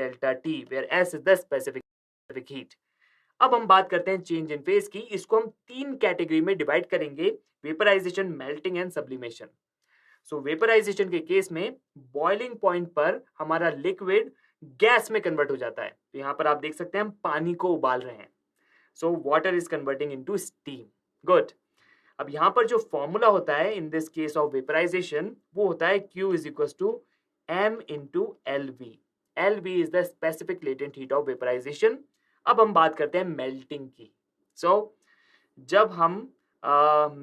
delta T, where S is the specific heat. अब हम बात करते हैं चेंज इन फेज की. इसको हम 3 कैटेगरी में डिवाइड करेंगे, vaporisation, melting and sublimation. So vaporisation के केस में बॉइलिंग पॉइंट पर हमारा लिक्विड गैस में कन्वर्ट हो जाता है. तो यहां पर आप देख सकते हैं हम पानी को उबाल रहे हैं. So water is converting into steam. Good. अब यहां पर जो फॉर्मूला होता है in this case of vaporisation, वो होता है Q is equal to M into LV. LV is the specific latent heat of vaporisation. अब हम बात करते हैं मेल्टिंग की. सो जब हम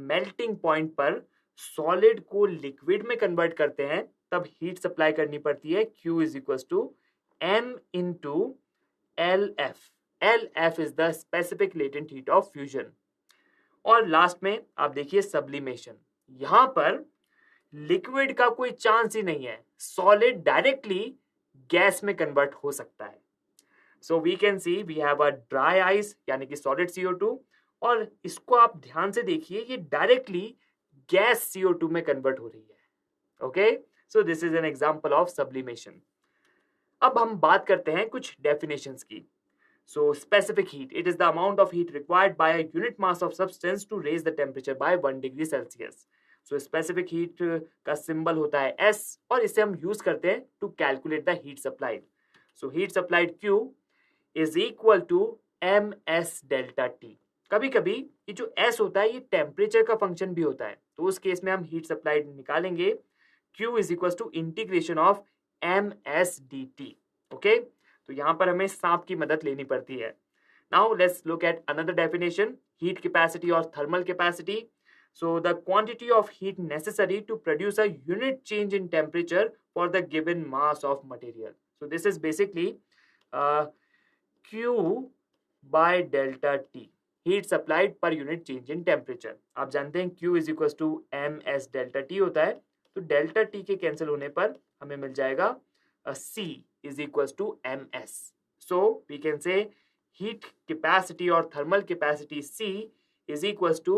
मेल्टिंग पॉइंट पर सॉलिड को लिक्विड में कन्वर्ट करते हैं, तब हीट सप्लाई करनी पड़ती है Q is equal to M into LF. LF is the specific latent heat of fusion. और लास्ट में आप देखिए सब्लिमेशन. यहां पर लिक्विड का कोई चांस ही नहीं है, सॉलिड डायरेक्टली गैस में कन्वर्ट हो सकता है. So we can see we have a dry ice यानी कि सॉलिड CO2, और इसको आप ध्यान से देखिए, ये डायरेक्टली गैस CO2 में कन्वर्ट हो रही है. Okay, so this is an example of sublimation. अब हम बात करते हैं कुछ डेफिनेशंस की. So specific heat, it is the amount of heat required by a unit mass of substance to raise the temperature by 1 degree Celsius. So specific heat का symbol होता है S, और इसे हम use करते हैं to calculate the heat supplied. So heat supplied Q is equal to ms delta T. कभी कभी ये जो S होता है ये टेम्परेचर का फंक्शन भी होता है, तो उस केस में हम हीट सप्लाइड निकालेंगे Q is equal to integration of ms dt. Okay, तो यहां पर हमें सांप की मदद लेनी पड़ती है. Now let's look at another definition, heat capacity और thermal capacity. So the quantity of heat necessary to produce a unit change in temperature for the given mass of material. So this is basically Q by delta T, heat supplied per unit change in temperature. आप जानते हैं Q is equal to ms delta T होता है, तो delta T के cancel होने पर हमें मिल जाएगा C is equals to ms. So we can say heat capacity or thermal capacity C is equals to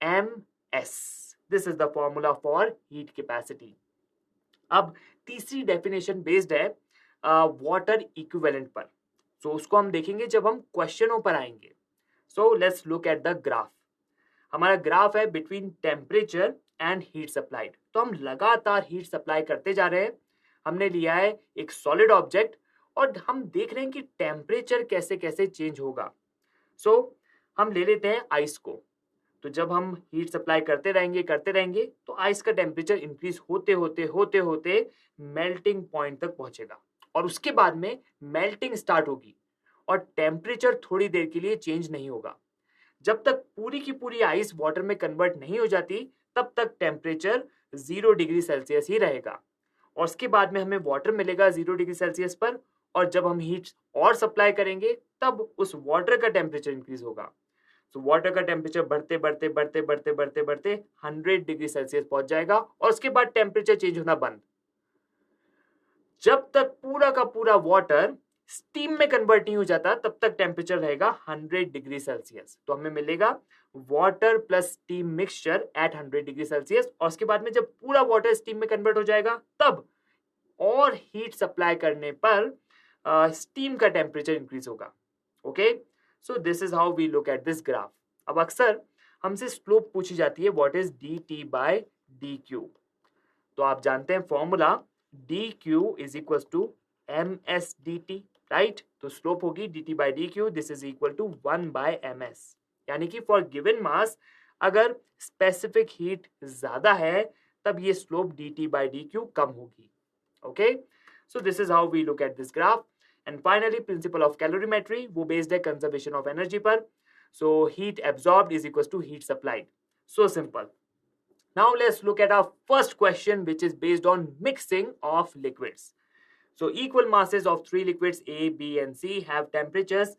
ms. This is the formula for heat capacity. अब तीसरी डेफिनेशन बेस्ड है water equivalent पर. सो उसको हम देखेंगे जब हम क्वेश्चनों पर आएंगे. So let's look at the graph. हमारा ग्राफ है between temperature and heat supplied. तो हम लगातार हीट सप्लाई करते जा रहे हैं. हमने लिया है एक सॉलिड ऑब्जेक्ट और हम देख रहे हैं कि टेम्परेचर कैसे कैसे चेंज होगा. सो हम ले लेते हैं आइस को. तो जब हम हीट सप्लाई करते रहेंगे तो आइस का टेम्परेचर इंक्रीज होते होते होते होते मेल्टिंग पॉइंट तक पहुंचेगा, और उसके बाद में मेल्टिंग स्टार्ट होगी और टेम्परेचर थोड़ी देर के लिए चेंज नहीं होगा. जब तक पूरी की पूरी आइस वाटर में कन्वर्ट नहीं हो जाती, तब तक टेम्परेचर 0 डिग्री सेल्सियस ही रहेगा, और उसके बाद में हमें वाटर मिलेगा 0 डिग्री सेल्सियस पर. और जब हम हीट और सप्लाई करेंगे तब उस वाटर का टेम्परेचर इंक्रीज होगा. तो वाटर का टेम्परेचर बढ़ते बढ़ते बढ़ते बढ़ते बढ़ते बढ़ते 100 डिग्री सेल्सियस पहुंच जाएगा, और उसके बाद टेम्परेचर चेंज होना बंद. जब तक पूरा का पूरा वाटर स्टीम में कन्वर्ट नहीं हो जाता, तब तक टेम्परेचर रहेगा 100 डिग्री सेल्सियस. तो हमें मिलेगा water plus steam mixture eight 100 degree Celsius, और उसके बाद में जब पूरा वाटर स्टीम में कन्वर्ट हो जाएगा, तब और हीट सप्लाई करने पर स्टीम का टेम्परेचर इंक्रीज होगा. Okay, so this is how we look at this graph. अब अक्सर हमसे स्लोप पूछी जाती है, what is dt by dq. तो आप जानते हैं formula dq is equal to ms dt, right. तो स्लोप होगी dt by dq, this is equal to 1 by ms. यानी कि फॉर गिवन मास अगर स्पेसिफिक हीट ज्यादा है, तब ये स्लोप dt बाय dq कम होगी. Okay, so this is how we look at this graph. And finally principle of calorimetry, वो बेस्ड है कंजर्वेशन ऑफ एनर्जी पर. So heat absorbed is equal to heat supplied. So simple. Now let's look at our first question, which is based on mixing of liquids. So equal masses of 3 liquids A, B and C have temperatures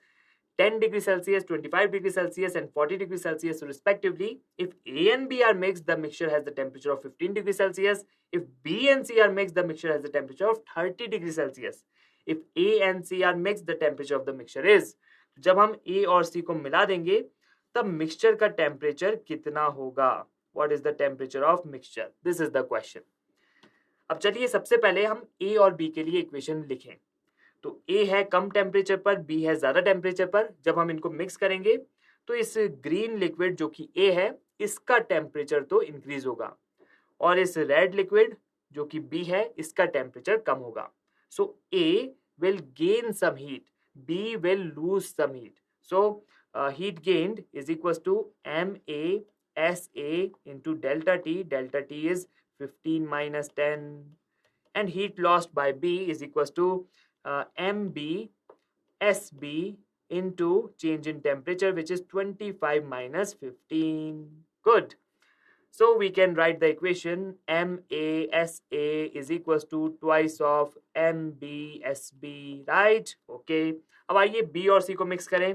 10 degrees Celsius, 25 degrees Celsius and 40 degrees Celsius respectively. If A and B are mixed, the mixture has the temperature of 15 degrees Celsius. If B and C are mixed, the mixture has the temperature of 30 degrees Celsius. If A and C are mixed, the temperature of the mixture is. जब हम A और C को मिला देंगे, तब mixture का temperature कितना होगा? What is the temperature of mixture? This is the question. अब चलिए सबसे पहले हम A और B के लिए इक्वेशन लिखें. तो ए है कम टेम्परेचर पर, बी है ज्यादा टेम्परेचर पर। जब हम इनको मिक्स करेंगे तो इस ग्रीन लिक्विड जो कि ए है इसका टेम्परेचर तो इंक्रीज होगा, और इस रेड लिक्विड जो कि बी है इसका टेम्परेचर कम होगा। So A will gain some heat, B will lose some heat. So heat gained is equals to MASA into delta T. Delta T is 15 minus 10, and heat lost by B is equals to MBSB into change in temperature, which is 25 minus 15. Good. So we can write the equation MASA is equals to twice of MBSB, right? Okay. अब आइए B और C को mix करें।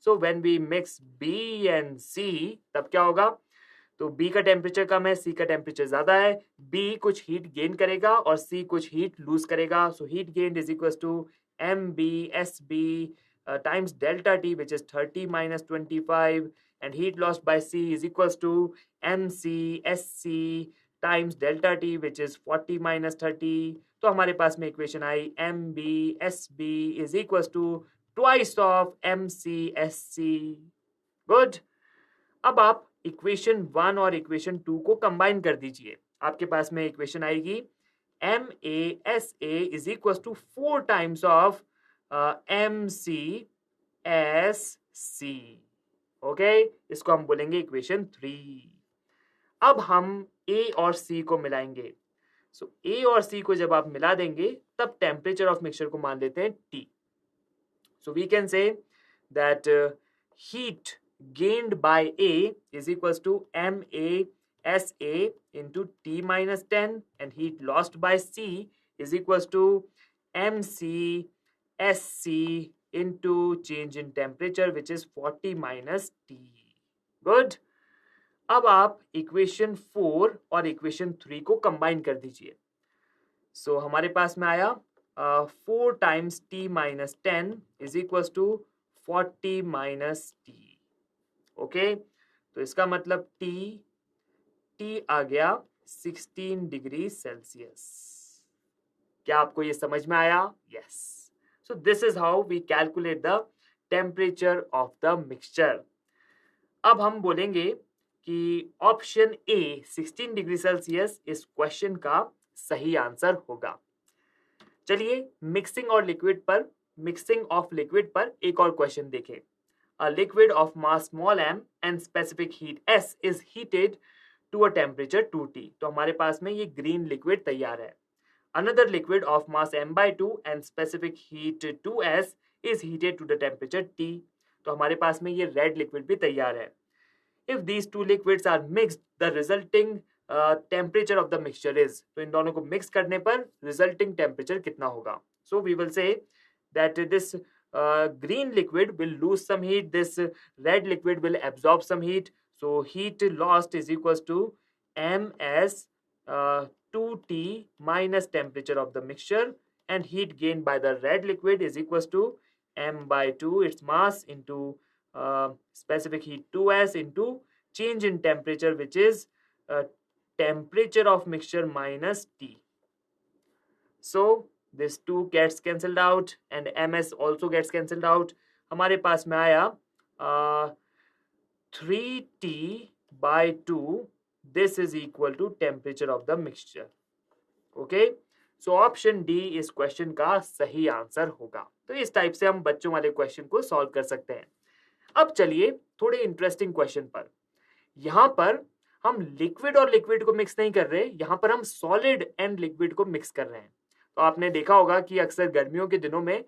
So when we mix B and C, तब क्या होगा? तो B का टेम्परेचर कम है, C का टेम्परेचर ज्यादा है। B कुछ हीट गेन करेगा और C कुछ हीट लूज करेगा। So heat gain is equal to MBSB times delta T, which is 30 minus 25, and heat lost by C is equals to MCSC times delta T, which is 40 minus 30. तो हमारे पास में equation I MBSB is equals to twice of MCSC. Good. अब आप equation 1 और equation 2 को combine कर दीजिए। आपके पास में इक्वेशन आएगी MASA is equals to 4 times of MCSC. Okay, इसको हम बोलेंगे इक्वेशन 3। अब हम A और C को मिलाएंगे। सो A और C को जब आप मिला देंगे तब टेम्परेचर ऑफ मिक्सचर को मान लेते हैं T. So we can say that heat gained by A is equals to MASA into T minus 10, and heat lost by C is equals to MCSC into change in temperature, which is 40 minus T. Good. अब आप equation 4 और equation 3 को combine कर दीजिए। सो हमारे पास में आया 4 times T minus 10 is equals to 40 minus T. Okay, तो इसका मतलब T आ गया 16 डिग्री सेल्सियस। क्या आपको ये समझ में आया? Yes. So this is how we calculate the temperature of the mixture. अब हम बोलेंगे कि ऑप्शन ए 16 डिग्री सेल्सियस इस क्वेश्चन का सही आंसर होगा। चलिए मिक्सिंग ऑफ लिक्विड पर एक और क्वेश्चन देखें। A liquid of mass small m and specific heat S is heated to a temperature 2T. तो हमारे पास में ये ग्रीन लिक्विड तैयार है। Another liquid of mass m by 2 and specific heat 2S is heated to the temperature T. तो हमारे पास में ये रेड लिक्विड भी तैयार है। If these two liquids are mixed, the resulting temperature of the mixture is, तो इन दोनों को मिक्स करने पर resulting temperature कितना होगा? So we will say that this green liquid will lose some heat, this red liquid will absorb some heat. So heat lost is equals to M as 2T minus temperature of the mixture, and heat gained by the red liquid is equals to M by 2 its mass into specific heat 2S into change in temperature, which is temperature of mixture minus T. So this 2 gets cancelled out and ms also gets cancelled out. हमारे पास में आया 3T by 2. This is equal to temperature of the mixture. Okay, so option D इस question का सही answer होगा। तो इस टाइप से हम बच्चों वाले क्वेश्चन को सॉल्व कर सकते हैं। अब चलिए थोड़े इंटरेस्टिंग क्वेश्चन पर। यहां पर हम लिक्विड और लिक्विड को मिक्स नहीं कर रहे, यहां पर हम सॉलिड एंड लिक्विड को मिक्स कर रहे हैं। तो आपने देखा होगा कि अक्सर गर्मियों के दिनों में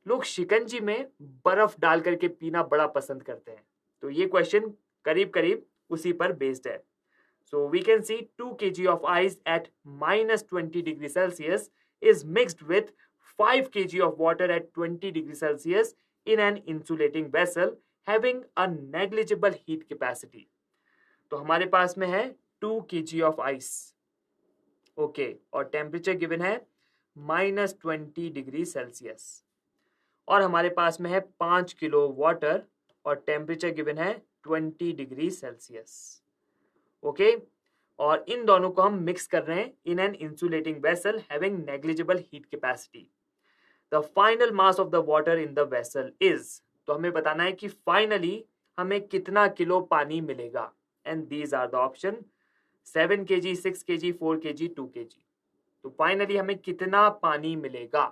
लोग शिकंजी में बर्फ डाल करके पीना बड़ा पसंद करते हैं। तो ये क्वेश्चन करीब करीब उसी पर बेस्ड है। So we can see 2 kg of ice at minus 20 degree Celsius is mixed with 5 kg of water at 20 degree Celsius in an insulating vessel having a negligible heat capacity. तो हमारे पास में है 2 kg of ice. ओके, और temperature given है minus 20 degree Celsius, और हमारे पास में है 5 किलो वाटर और टेम्परेचर गिवन है 20 डिग्री सेल्सियस। ओके, और इन दोनों को हम मिक्स कर रहे हैं in an insulating vessel having negligible heat capacity. The final mass of the water in the vessel is, तो हमें बताना है कि फाइनली हमें कितना किलो पानी मिलेगा, and these are the option 7 kg, 6 kg, 4 kg, 2 kg। तो फाइनली हमें कितना पानी मिलेगा।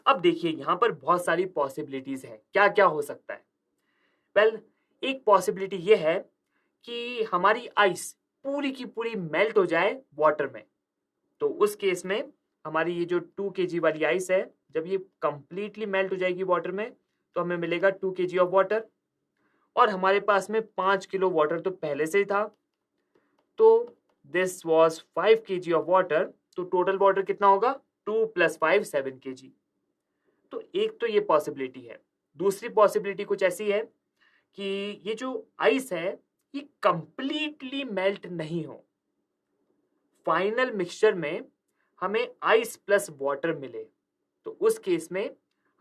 अब देखिए यहां पर बहुत सारी पॉसिबिलिटीज है, क्या क्या हो सकता है। वेल, एक पॉसिबिलिटी ये है कि हमारी आइस पूरी की पूरी मेल्ट हो जाए वाटर में। तो उस केस में हमारी ये जो 2 kg वाली आइस है, जब ये कंप्लीटली मेल्ट हो जाएगी वाटर में तो हमें मिलेगा 2 kg ऑफ वाटर, और हमारे पास में 5 किलो वाटर तो पहले से ही था, तो this was 5 kg of water. तो टोटल वाटर कितना होगा, 2 + 5 7 kg। तो एक तो ये पॉसिबिलिटी है। दूसरी पॉसिबिलिटी कुछ ऐसी है कि ये जो आइस है ये कंप्लीटली मेल्ट नहीं हो, फाइनल मिक्सचर में हमें आइस प्लस वाटर मिले। तो उस केस में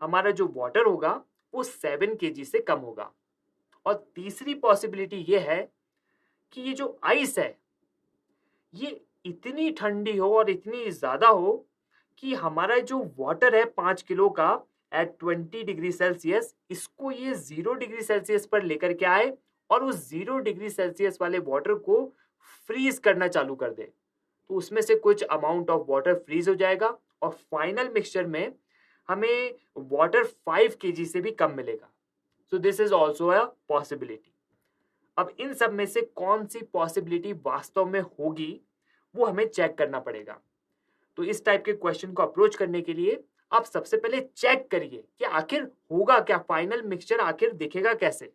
हमारा जो वाटर होगा वो 7 kg से कम होगा। और तीसरी पॉसिबिलिटी ये है कि ये जो आइस है ये इतनी ठंडी हो और इतनी ज्यादा हो कि हमारा जो वाटर है 5 किलो का एट 20 डिग्री सेल्सियस, इसको ये 0 डिग्री सेल्सियस पर लेकर के आए और उस 0 डिग्री सेल्सियस वाले वाटर को फ्रीज करना चालू कर दे। तो उसमें से कुछ अमाउंट ऑफ वाटर फ्रीज हो जाएगा और फाइनल मिक्सचर में हमें वाटर 5 kg से भी कम मिलेगा। सो this is also a possibility. अब इन सब में से कौन सी पॉसिबिलिटी वास्तव में होगी वो हमें चेक करना पड़ेगा। तो इस टाइप के क्वेश्चन को अप्रोच करने के लिए आप सबसे पहले चेक करिए कि आखिर होगा क्या, फाइनल मिक्सचर आखिर दिखेगा कैसे,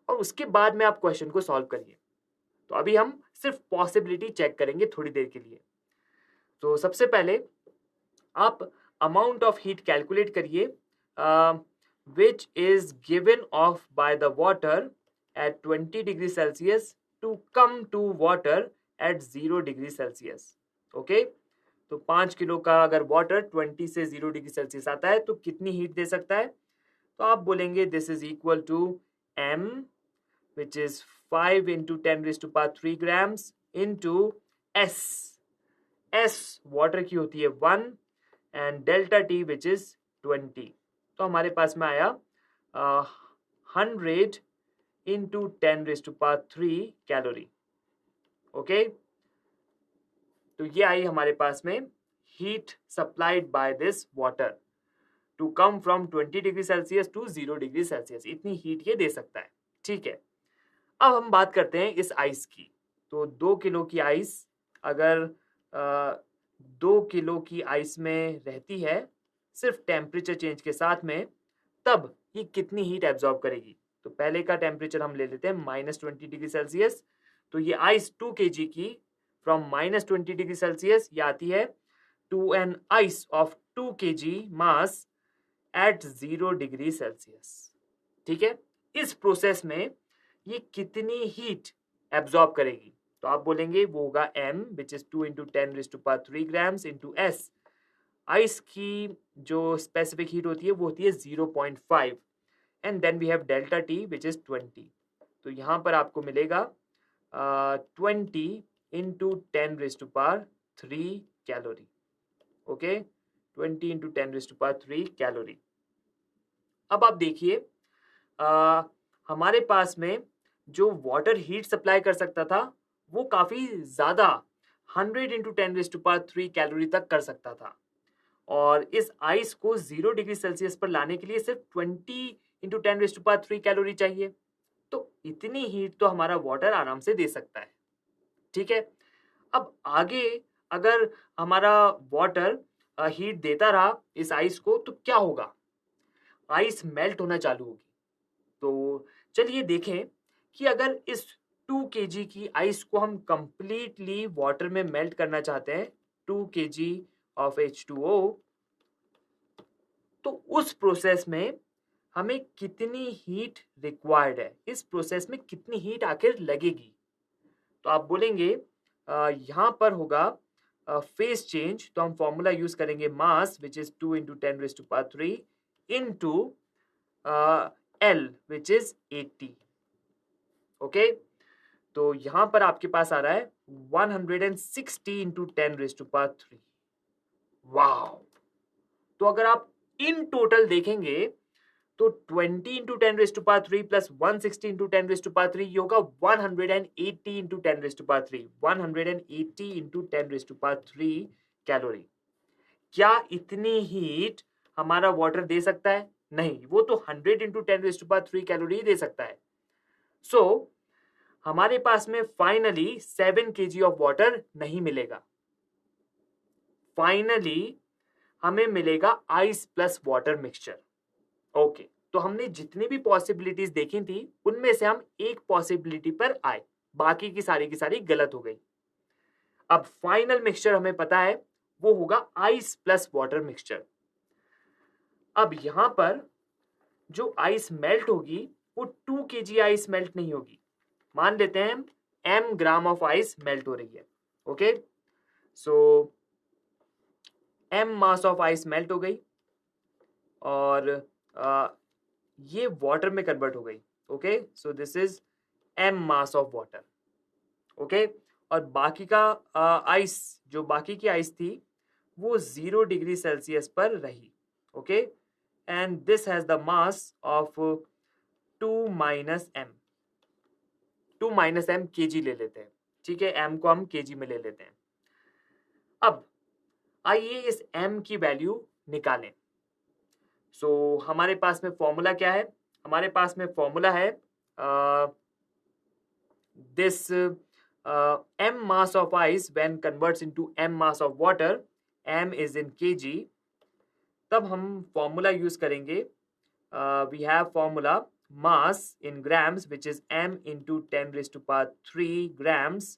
और उसके बाद में आप क्वेश्चन को सॉल्व करिए। तो अभी हम सिर्फ पॉसिबिलिटी चेक करेंगे थोड़ी देर के लिए। तो सबसे पहले आप अमाउंट ऑफ हीट कैलकुलेट करिए which is given off by the water at 20 degree Celsius to come to water at 0 degree Celsius. Okay, तो 5 किलो का अगर वाटर 20 से 0 डिग्री सेल्सियस आता है तो कितनी हीट दे सकता है। तो आप बोलेंगे this is equal to m which is 5 into 10 raised to power 3 grams into s। s water की होती है 1 and delta T which is 20। तो हमारे पास में आया 100 into 10 raised to power 3 calorie. Okay, तो ये आई हमारे पास में heat supplied by this water to come from 20 degree Celsius to 0 degree Celsius. इतनी हीट ये दे सकता है। ठीक है, अब हम बात करते हैं इस आइस की। तो 2 किलो की आइस अगर 2 किलो की आइस में रहती है सिर्फ टेम्परेचर चेंज के साथ में, तब ये कितनी हीट एब्जॉर्ब करेगी। तो पहले का टेम्परेचर हम ले लेते हैं -20 डिग्री सेल्सियस। तो ये आइस 2 kg की फ्रॉम -20 डिग्री सेल्सियस ये आती है to an ice of 2 kg mass at 0 degree Celsius. ठीक है, इस प्रोसेस में ये कितनी हीट एब्जॉर्ब करेगी। तो आप बोलेंगे वो होगा m which is 2 into 10 raised to power 3 grams into s। Ice की जो स्पेसिफिक हीट होती है वो होती है 0.5 and then we have delta T which is 20। तो यहाँ पर आपको मिलेगा 20 into 10 raised to power 3 calorie. Okay, 20 into 10 raised to power 3 calorie. अब आप देखिए हमारे पास में जो वाटर हीट सप्लाई कर सकता था वो काफी ज्यादा 100 into 10 raised to power 3 calorie तक कर सकता था, और इस आइस को 0 डिग्री सेल्सियस पर लाने के लिए सिर्फ 20 into 10 raised to power 3 calorie चाहिए। तो इतनी हीट तो हमारा वाटर आराम से दे सकता है। ठीक है, अब आगे अगर हमारा वाटर हीट देता रहा इस आइस को तो क्या होगा, आइस मेल्ट होना चालू होगी। तो चलिए देखें कि अगर इस 2 kg की आइस को हम कंप्लीटली वाटर में मेल्ट करना चाहते हैं, 2 kg ऑफ H2O, तो उस प्रोसेस में हमें कितनी हीट रिक्वायर्ड है, इस प्रोसेस में कितनी हीट आखिर लगेगी। तो आप बोलेंगे यहां पर होगा फेज चेंज, तो हम फॉर्मूला यूज करेंगे mass which is 2 into 10 raised to power 3 into L which is 80। Okay, तो यहां पर आपके पास आ रहा है 160 इंटू 10⁻3। वाह! तो अगर आप इन टोटल देखेंगे तो 20 इंटू 10⁻3 प्लस 160 इंटू 10⁻3 ये होगा 180 इंटू 10⁻3, 180 इंटू 10⁻3 कैलोरी। क्या इतनी हीट हमारा वाटर दे सकता है? नहीं, वो तो 100 इंटू 10⁻3 कैलोरी दे सकता है। सो हमारे पास में फाइनली 7 kg ऑफ वाटर नहीं मिलेगा। फाइनली हमें मिलेगा ice plus water mixture. Okay, तो हमने जितनी भी पॉसिबिलिटीज देखी थी उनमें से हम एक पॉसिबिलिटी पर आए, बाकी की सारी गलत हो गई। अब फाइनल मिक्सचर हमें पता है वो होगा आइस प्लस वाटर मिक्सचर। अब यहां पर जो आइस मेल्ट होगी वो 2 kg आइस मेल्ट नहीं होगी। मान लेते हैं m gram of ice melt हो रही है। Okay, so m mass of ice melt हो गई और ये वाटर में कन्वर्ट हो गई। Okay, so this is m mass of water. Okay, और बाकी का आइस, जो बाकी की आइस थी वो 0 डिग्री सेल्सियस पर रही। Okay, and this has the mass of 2 minus m। 2 minus m kg ले लेते हैं। ठीक है, m को हम kg में ले लेते हैं। अब आइए इस m की वैल्यू निकालें। सो हमारे पास में फॉर्मूला क्या है? हमारे पास में फॉर्मूला है this m mass of ice when converts into m mass of water, m is in kg। तब हम फॉर्मूला यूज करेंगे, we have formula mass in grams which is m into 10⁻³ grams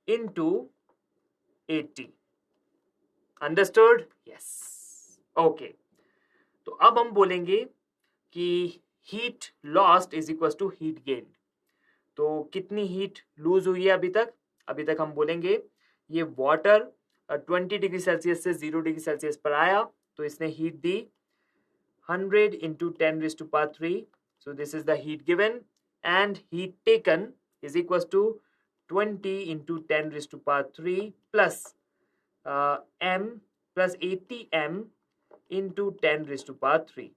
into 80। Understood? Yes. Okay. तो अब हम बोलेंगे कि heat lost is equal to heat gain. तो कितनी हीट लूज हुई है अभी तक? अभी तक हम बोलेंगे ये वाटर 20 डिग्री सेल्सियस से 0 डिग्री सेल्सियस पर आया तो इसने हीट दी 100 into 10⁻3। So this is the heat given and heat taken is equal to 20 into 10⁻3 plus m plus 80m into 10⁻3।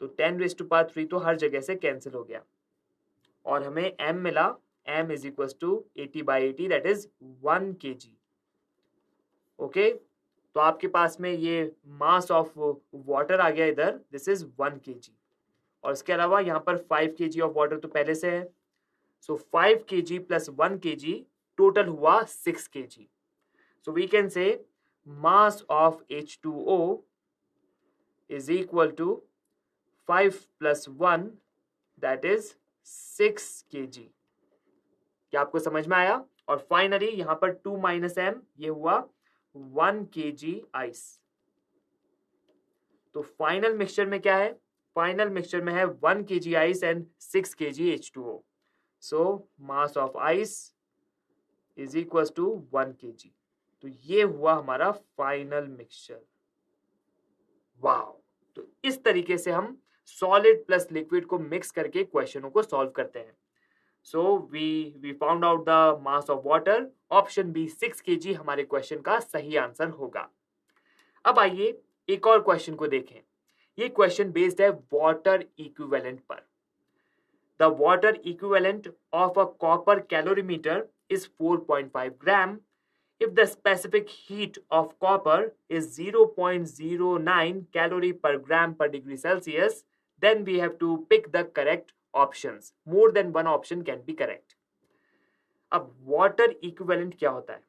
तो 10⁻3 तो हर जगह से कैंसिल हो गया और हमें m मिला, m is equal to 80/80 that is 1 kg। Okay, तो आपके पास में ये मास ऑफ वाटर आ गया इधर, दिस इज 1 kg। और इसके अलावा यहाँ पर 5 kg ऑफ वाटर तो पहले से है। So 5 kg plus 1 kg total हुआ 6 kg। So we can say mass of H2O is equal to 5 plus 1 that is 6 kg। क्या आपको समझ में आया? और फाइनली यहां पर 2 माइनस m ये हुआ 1 kg आइस। तो फाइनल मिक्सचर में क्या है? फाइनल मिक्सचर में है 1 kg ice and 6 kg H2O। So mass of ice is equal to 1 kg। तो ये हुआ हमारा फाइनल मिक्सचर। वाओ! तो इस तरीके से हम सॉलिड प्लस लिक्विड को मिक्स करके क्वेश्चनों को सॉल्व करते हैं। So we found out the mass of water. Option B 6 kg हमारे क्वेश्चन का सही आंसर होगा। अब आइए एक और क्वेश्चन को देखें। ये क्वेश्चन बेस्ड है वाटर इक्विवेलेंट पर। The water equivalent of a copper calorimeter is 4.5 gram if the specific heat of copper is 0.09 calorie per gram per degree Celsius, then we have to pick the correct options. More than one option can be correct. अब water equivalent क्या होता है?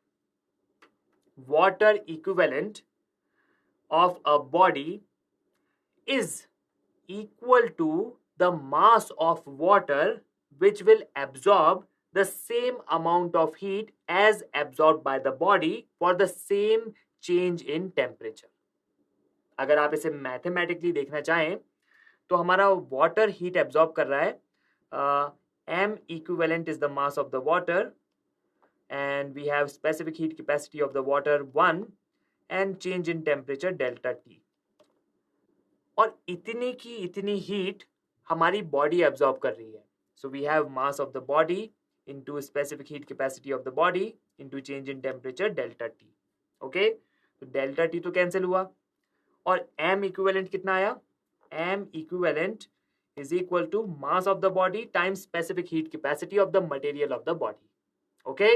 Water equivalent of a body is equal to the mass of water which will absorb the same amount of heat as absorbed by the body for the same change in temperature। अगर आप इसे mathematically देखना चाहें तो हमारा water heat absorb कर रहा है, m equivalent is the mass of the water and we have specific heat capacity of the water 1 and change in temperature delta T। और इतनी की इतनी हीट हमारी बॉडी एब्जॉर्ब कर रही है। So we have mass of the body into specific heat capacity of the body into change in temperature delta T. Okay, तो delta T तो कैंसिल हुआ और m इक्विवेलेंट कितना आया? m equivalent is equal to mass of the body times specific heat capacity of the material of the body. Okay,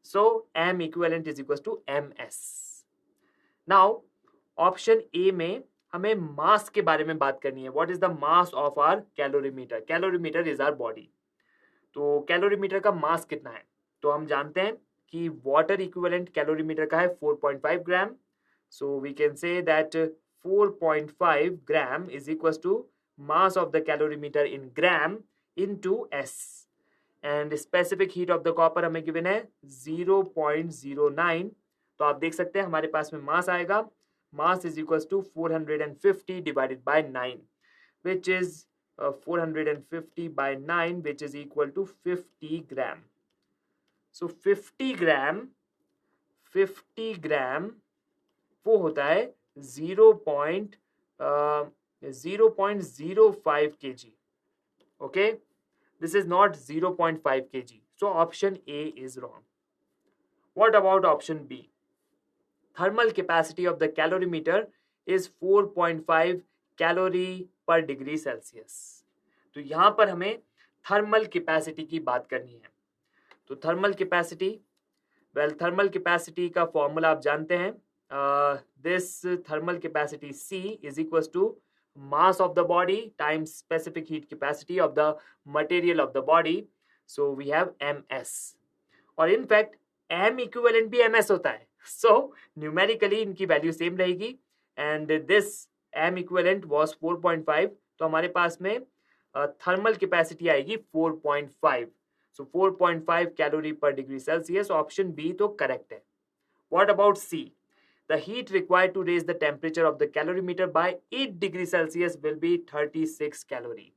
so m equivalent is equals to ms. Now option A में हमें मास के बारे में बात करनी है. What is the mass of our calorimeter? Calorimeter is our body. तो calorimeter का मास कितना है? तो हम जानते हैं कि वाटर इक्विवेलेंट कैलोरीमीटर का है 4.5 gram. So we can say that 4.5 gram is equal to mass of the calorimeter in gram into S. And specific heat of the copper हमें given है 0.09. तो आप देख सकते हैं हमारे पास में मास आएगा. Mass is equals to 450 divided by 9, which is 450 by 9, which is equal to 50 gram. So 50 gram वो होता है 0.05 kg. Okay, this is not 0.5 kg. So option A is wrong. What about option B? Thermal capacity of the calorimeter is 4.5 calorie per degree Celsius. तो यहां पर हमें thermal capacity की बात करनी है. तो थर्मल कैपेसिटी, थर्मल कैपेसिटी का फॉर्मूला आप जानते हैं. This thermal capacity C is equals to mass of the body times specific heat capacity of the material of the body. So we have ms. और in fact m equivalent भी ms होता है. So numerically इनकी value same रहेगी. And this m equivalent was 4.5. तो हमारे पास में थर्मल कैपेसिटी आएगी 4.5. So 4.5 कैलोरी पर डिग्री सेल्सियस. ऑप्शन बी तो करेक्ट है. What about C? The heat required to raise the temperature of the calorimeter by 8 degree Celsius will be 36 calorie.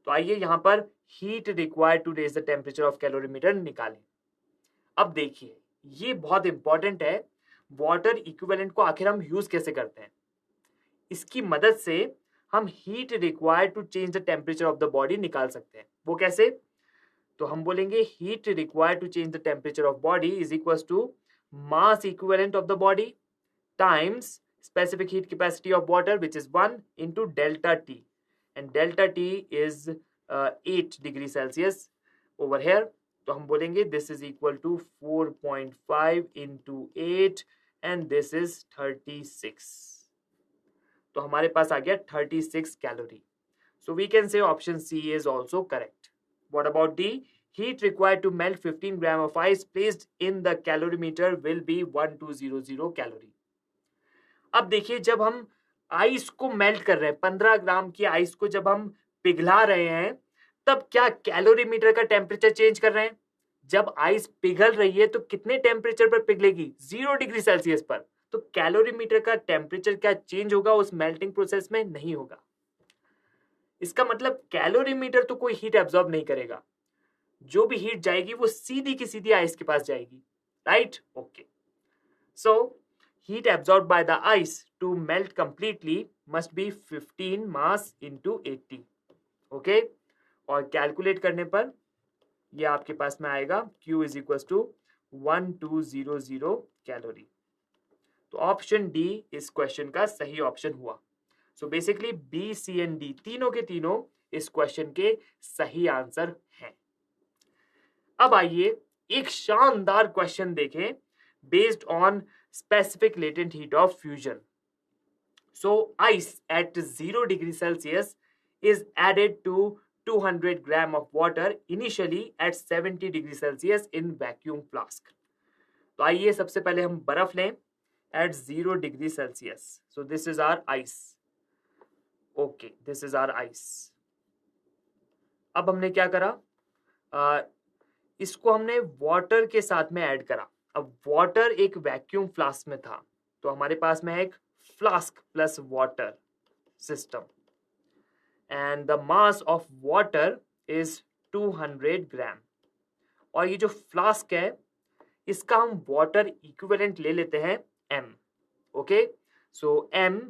तो आइए यहां पर heat required to raise the temperature of calorimeter निकालें. अब देखिए ये बहुत इंपॉर्टेंट है. वाटर इक्विवेलेंट को आखिर हम यूज कैसे करते हैं? इसकी मदद से हम heat required to change the temperature of the body निकाल सकते हैं. वो कैसे? तो हम बोलेंगे heat required to change the temperature of body is equal to mass equivalent of the body times specific heat capacity of water, which is 1 into delta T, and delta T is 8 degree Celsius over here. तो हम बोलेंगे this is equal to 4.5 into 8 and this is 36. तो हमारे पास आ गया 36 calorie. So we can say option C is also correct. What about D? Heat required to melt 15 gram of ice placed in the calorimeter will be 1200 calorie. अब देखिए जब हम ice को melt कर रहे हैं, 15 ग्राम की आइस को जब हम पिघला रहे हैं, तब क्या कैलोरीमीटर का टेम्परेचर चेंज कर रहे हैं? जब आइस पिघल रही है तो कितने टेम्परेचर पर पिघलेगी? 0 डिग्री सेल्सियस पर. तो कैलोरीमीटर का टेम्परेचर क्या चेंज होगा उस मेल्टिंग प्रोसेस में? नहीं होगा. इसका मतलब कैलोरीमीटर तो कोई हीट एब्जॉर्ब नहीं करेगा. जो भी हीट जाएगी वो सीधी की सीधी आइस के पास जाएगी. Right? Okay. So heat absorb by the ice to melt completely must be 15 mass into 80. Okay, और कैलकुलेट करने पर ये आपके पास में आएगा Q is equal to 1200 calorie. तो ऑप्शन डी इस क्वेश्चन का सही ऑप्शन हुआ. So basically B, C and D तीनों के तीनों इस क्वेश्चन के सही आंसर हैं. अब आइए एक शानदार क्वेश्चन देखें based on specific latent heat of fusion. So ice at 0 degree Celsius is added to 200 gram of water initially at 70 degree Celsius in vacuum flask. तो आइए सबसे पहले हम बर्फ लें at 0 degree Celsius. So this is our ice. Okay, this is our ice. अब हमने क्या करा? इसको हमने वाटर के साथ में ऐड करा. अब वाटर एक वैक्यूम फ्लास्क में था, तो हमारे पास में है एक flask plus water system, and the mass of water is 200 ग्राम. और ये जो फ्लास्क है इसका हम वाटर इक्विवेलेंट ले लेते हैं m. Okay, so m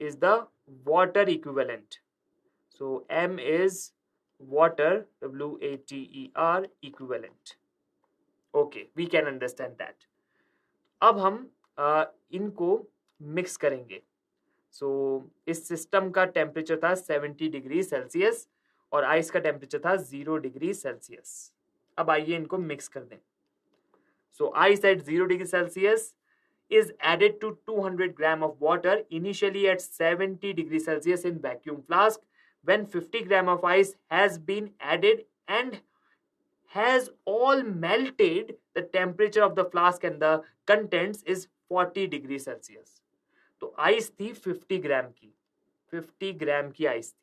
is the water equivalent. So m is water, WATER, equivalent. Okay, we can understand that. अब हम इनको मिक्स करेंगे. सो इस सिस्टम का टेम्परेचर था 70 डिग्री सेल्सियस और आइस का टेम्परेचर था 0 डिग्री सेल्सियस. अब आइए इनको मिक्स कर दें. So ice at 0 degree Celsius is added to 200 gram of water initially at 70 degrees Celsius in vacuum flask. When 50 gram of ice has been added and has all melted, the temperature of the flask and the contents is 40 degrees Celsius. तो ice थी 50 ग्राम की, 50 ग्राम की ice थी,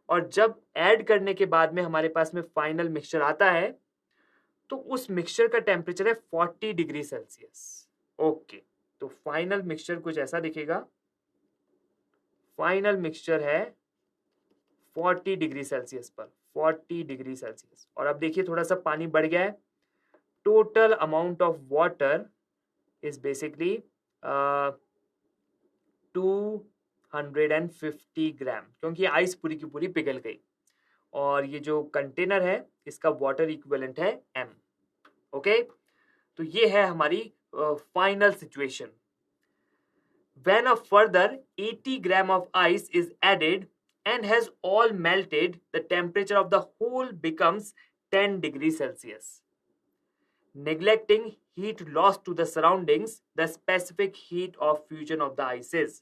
और जब add करने के बाद में हमारे पास में फाइनल मिक्सचर आता है तो उस मिक्सचर का टेम्परेचर है 40 डिग्री सेल्सियस. ओके, तो फाइनल मिक्सचर कुछ ऐसा दिखेगा. फाइनल मिक्सचर है 40 डिग्री सेल्सियस पर, 40 डिग्री सेल्सियस. और अब देखिए थोड़ा सा पानी बढ़ गया है. Total amount of water is basically 250 ग्राम, क्योंकि आइस पूरी की पूरी पिघल गई. और ये जो कंटेनर है इसका वाटर इक्विवेलेंट है m. ओके, तो ये है हमारी final situation. When a further 80 gram of ice is added and has all melted, the temperature of the whole becomes 10 degrees Celsius. Neglecting heat lost to the surroundings, the specific heat of fusion of the ice is.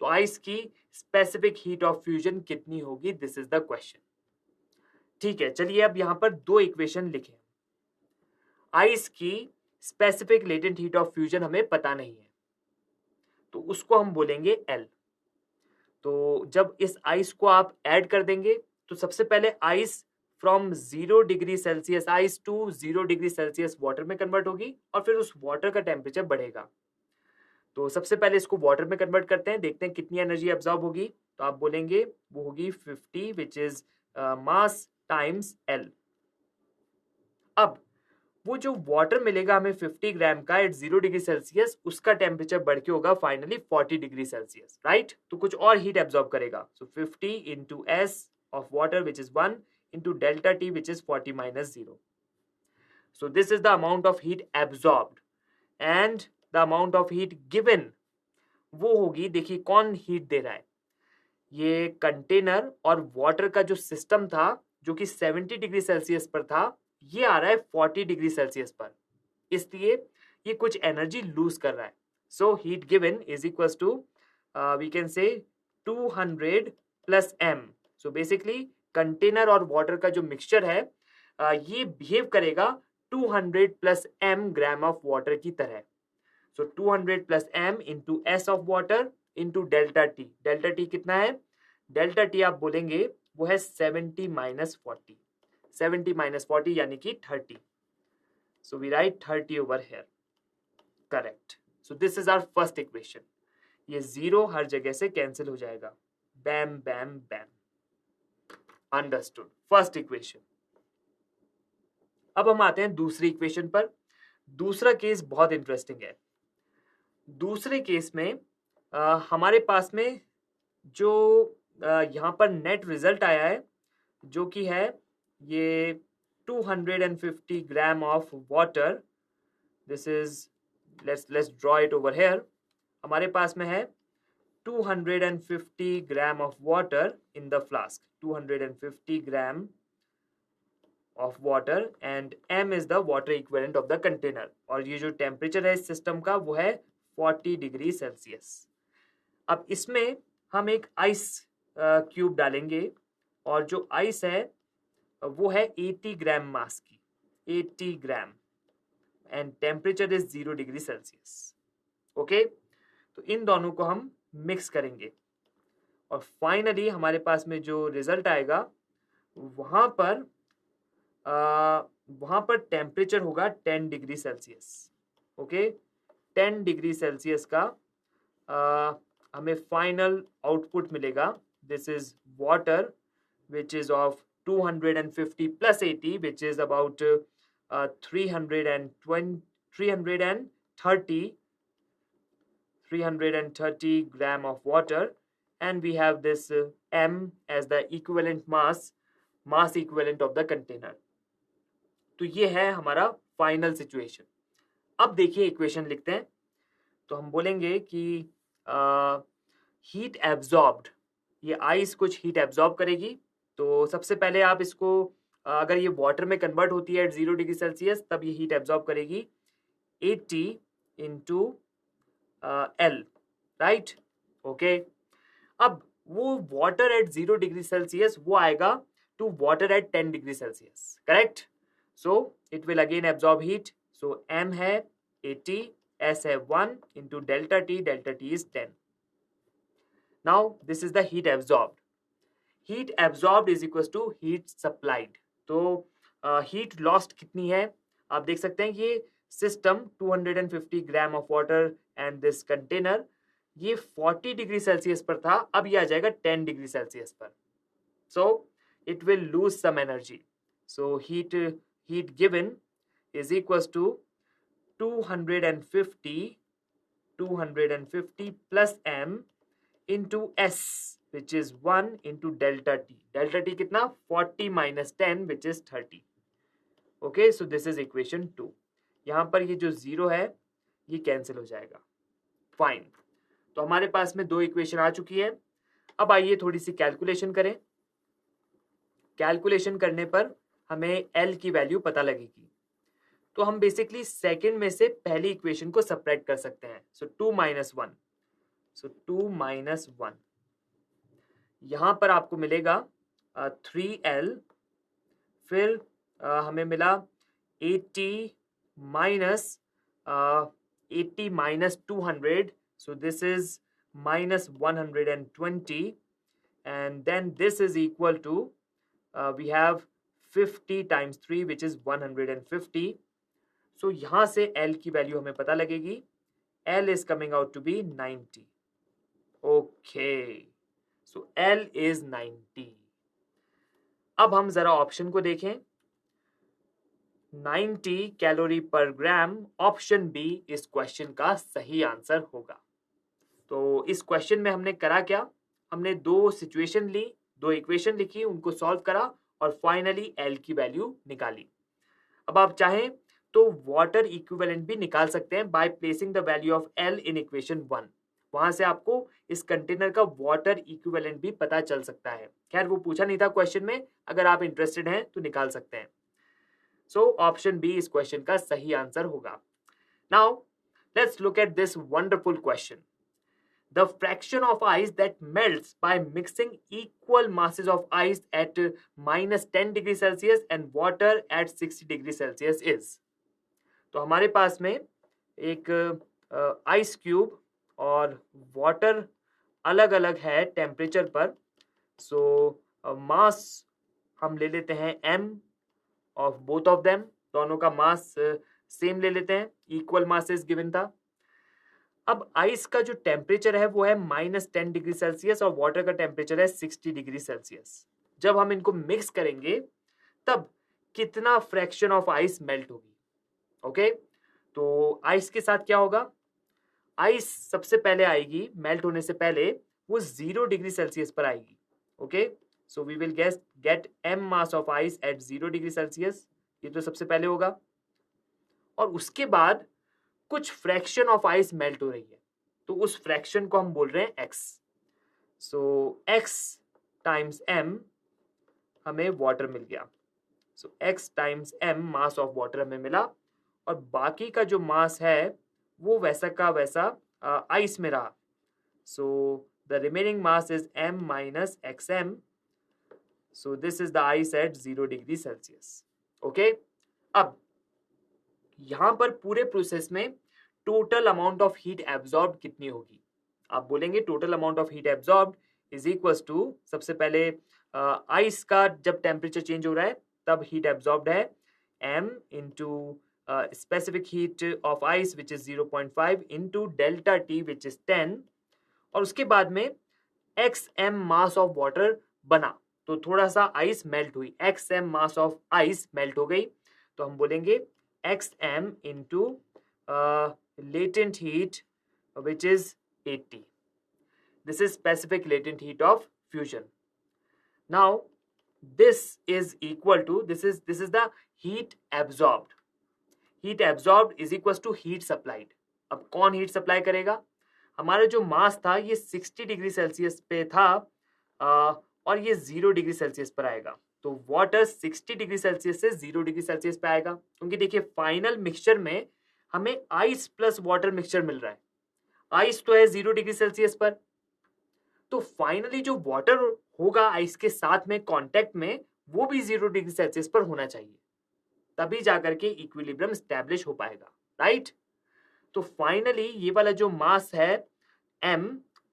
तो ice की specific heat of fusion कितनी होगी? This is the question. ठीक है, चलिए अब यहां पर दो इक्वेशन लिखें. आइस की specific latent heat of fusion हमें पता नहीं है, तो उसको हम बोलेंगे L. तो जब इस आइस को आप ऐड कर देंगे तो सबसे पहले ice from 0 degree Celsius ice to 0 degree Celsius water में कन्वर्ट होगी और फिर उस वाटर का टेम्परेचर बढ़ेगा. तो सबसे पहले इसको वाटर में कन्वर्ट करते हैं, देखते हैं कितनी एनर्जी एब्जॉर्ब होगी. तो आप बोलेंगे वो होगी 50 which is mass times L. अब वो जो वाटर मिलेगा हमें 50 ग्राम का एट 0 डिग्री सेल्सियस, उसका टेम्परेचर बढ़ के होगा फाइनली 40 डिग्री सेल्सियस, राइट? तो कुछ और हीट एब्जॉर्ब करेगा. सो 50 into S of water which is 1 into delta T which is 40 minus 0. So this is the amount of heat absorbed and the amount of heat given वो होगी. देखिए कौन heat दे रहा है, ये कंटेनर और वाटर का जो सिस्टम था जो कि 70 डिग्री सेल्सियस पर था, ये आ रहा है 40 डिग्री सेल्सियस पर, इसलिए ये कुछ एनर्जी लूज कर रहा है. So heat given is equal to we can say 200 plus m. So basically container और वाटर का जो मिक्सचर है ये बिहेव करेगा 200 plus m gram of water की तरह. So 200 plus m into S of water into delta T. Delta T कितना है? डेल्टा टी आप बोलेंगे वो है 70 माइनस 40. 70 माइनस 40 यानी कि 30. So we write 30 over here. Correct. So this is our first equation. ये जीरो हर जगह से कैंसिल हो जाएगा. Bam bam bam. Understood. First equation. अब हम आते हैं दूसरी इक्वेशन पर. दूसरा केस बहुत इंटरेस्टिंग है. दूसरे केस में हमारे पास में जो यहाँ पर नेट रिजल्ट आया है जो कि है ये 250 gram of water. This is let's draw it over here. हमारे पास में है 250 gram of water in the flask. 250 gram of water and m is the water equivalent of the container. और ये जो टेम्परेचर है इस सिस्टम का वो है 40 डिग्री सेल्सियस. अब इसमें हम एक आइस क्यूब डालेंगे और जो आइस है वो है 80 ग्राम मास की. 80 gram and temperature is 0 degree Celsius. Okay, तो इन दोनों को हम मिक्स करेंगे और फाइनली हमारे पास में जो रिजल्ट आएगा वहां पर टेम्परेचर होगा 10 degree Celsius. Okay, 10 degree Celsius का हमें फाइनल आउटपुट मिलेगा. This is water which is of 250 plus 80 which is about 330 gram of water, and we have this m as the equivalent mass mass equivalent of the container. तो ये है हमारा final situation. अब देखिए equation लिखते हैं। तो हम बोलेंगे कि हीट एब्जॉर्ब्ड, ये आइस कुछ हीट एब्जॉर्ब करेगी। तो सबसे पहले आप इसको अगर ये वाटर में कन्वर्ट होती है एट 0 डिग्री सेल्सियस, तब ये हीट एब्जॉर्ब करेगी 80 इंटू एल, राइट। ओके, अब वो वाटर एट 0 डिग्री सेल्सियस वो आएगा to water at 10 degree Celsius, correct. So it will again absorb heat. So m है 80, s है 1 into delta T is 10। Now this is the heat absorbed. Heat absorbed is equal to heat supplied. तो heat lost कितनी है आप देख सकते हैं। ये system 250 gram of water and this container, ये 40 डिग्री सेल्सियस पर था, अब ये आ जाएगा 10 डिग्री सेल्सियस पर। So it will lose some energy. So heat given is equal to 250 plus m into s, which is 1 into delta t. Delta t कितना 40 minus 10 which is 30. Okay, so this is equation 2. यहाँ पर ये जो 0 है ये cancel हो जाएगा। Fine, तो हमारे पास में दो इक्वेशन आ चुकी है। अब आइए थोड़ी सी कैलकुलेशन करें। कैलकुलेशन करने पर हमें L की वैल्यू पता लगेगी। तो हम बेसिकली सेकंड में से पहली इक्वेशन को सबट्रैक्ट कर सकते हैं। सो 2 minus 1, सो 2 minus 1, यहां पर आपको मिलेगा 3L, फिर हमें मिला 80 minus 200, so this is minus 120, and then this is equal to we have 50 times 3 which is 150. So यहाँ से L की वैल्यू हमें पता लगेगी। L is coming out to be 90. Okay, so L is 90. अब हम जरा ऑप्शन को देखें। 90 कैलोरी पर ग्राम, ऑप्शन बी इस क्वेश्चन का सही आंसर होगा। तो इस क्वेश्चन में हमने करा क्या, हमने दो सिचुएशन ली, दो इक्वेशन लिखी, उनको सॉल्व करा और फाइनली L की वैल्यू निकाली। अब आप चाहें तो वाटर इक्विवेलेंट भी निकाल सकते हैं by placing the value of L in equation 1। वहां से आपको इस कंटेनर का वाटर इक्विवेलेंट भी पता चल सकता है। खैर वो पूछा नहीं था क्वेश्चन में, अगर आप इंटरेस्टेड हैं तो निकाल सकते हैं। सो ऑप्शन बी इस क्वेश्चन का सही आंसर होगा। Now let's look at this wonderful question. The fraction of ice that melts by mixing equal masses of ice at minus 10 degree Celsius and water at 60 degree Celsius is। तो हमारे पास में एक ice cube और water अलग अलग है temperature पर। सो मास हम ले लेते हैं m of both of them, दोनों का मास सेम ले लेते हैं, इक्वल मासेस गिवन था। अब आइस का जो टेम्परेचर है वो है -10 डिग्री सेल्सियस और वाटर का टेम्परेचर है 60 डिग्री सेल्सियस। जब हम इनको मिक्स करेंगे तब कितना फ्रैक्शन ऑफ आइस मेल्ट होगी। ओके, तो आइस के साथ क्या होगा, आइस सबसे पहले आएगी मेल्ट होने से पहले वो 0 डिग्री सेल्सियस पर आएगी। Okay, so we will get m mass of ice at 0 degree Celsius, ये तो सबसे पहले होगा। और उसके बाद कुछ फ्रैक्शन ऑफ आइस मेल्ट हो रही है, तो उस फ्रैक्शन को हम बोल रहे हैं x। सो x टाइम्स m हमें वाटर मिल गया। सो x times m mass of water हमें मिला, और बाकी का जो मास है वो वैसा का वैसा आइस में रहा। So the remaining mass is m minus xm। So this is the ice at 0 degree Celsius. Okay, अब यहां पर पूरे प्रोसेस में total amount of heat absorb कितनी होगी। आप बोलेंगे total amount of heat absorb is equal to, सबसे पहले आइस का जब टेम्परेचर चेंज हो रहा है तब हीट एब्जॉर्ब्ड है m into specific heat of ice which is 0.5 into delta T which is 10, और उसके बाद में xm मास ऑफ वाटर बना, तो थोड़ा सा आइस मेल्ट हुई, xm mass of ice melt हो गई, तो हम बोलेंगे xm into latent heat which is 80. This is specific latent heat of fusion. Now this is equal to, this is the heat absorbed. Heat absorbed is equals to heat supplied. अब कौन heat supply करेगा? हमारा जो मास था ये 60 degree Celsius पे था और ये 0 डिग्री सेल्सियस पर आएगा। तो वाटर 60 डिग्री सेल्सियस से 0 डिग्री सेल्सियस पे आएगा, क्योंकि देखिए फाइनल मिक्सचर में हमें आइस प्लस वाटर मिक्सचर मिल रहा है। आइस तो है 0 डिग्री सेल्सियस पर, तो फाइनली जो वाटर होगा आइस के साथ में कांटेक्ट में, वो भी 0 डिग्री सेल्सियस पर होना चाहिए, तभी जाकर के इक्विलिब्रियम स्टैब्लिश हो पाएगा, राइट। तो फाइनली ये वाला जो मास है m